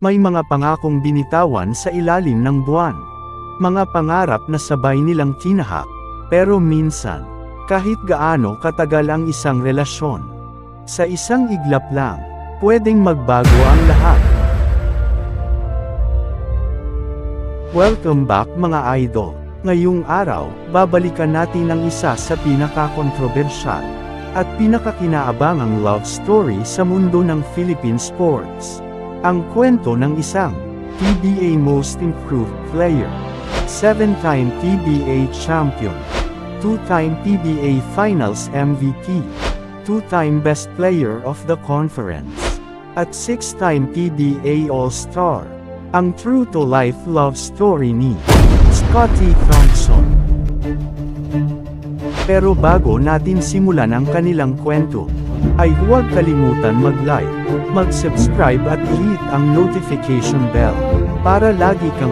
May mga pangakong binitawan sa ilalim ng buwan. Mga pangarap na sabay nilang tinahak. Pero minsan, kahit gaano katagal ang isang relasyon, sa isang iglap lang, pwedeng magbago ang lahat. Welcome back mga idol. Ngayong araw, babalikan natin ang isa sa pinaka-kontrobersyal at pinakakinaabangang love story sa mundo ng Philippine sports. Ang kwento ng isang PBA Most Improved Player, 7-time PBA Champion, 2-time PBA Finals MVP, 2-time Best Player of the Conference, at 6-time PBA All-Star. Ang true-to-life love story ni Scottie Thompson. Pero bago natin simulan ang kanilang kwento, ay huwag kalimutan mag-like, mag-subscribe at i-hit ang notification bell, para lagi kang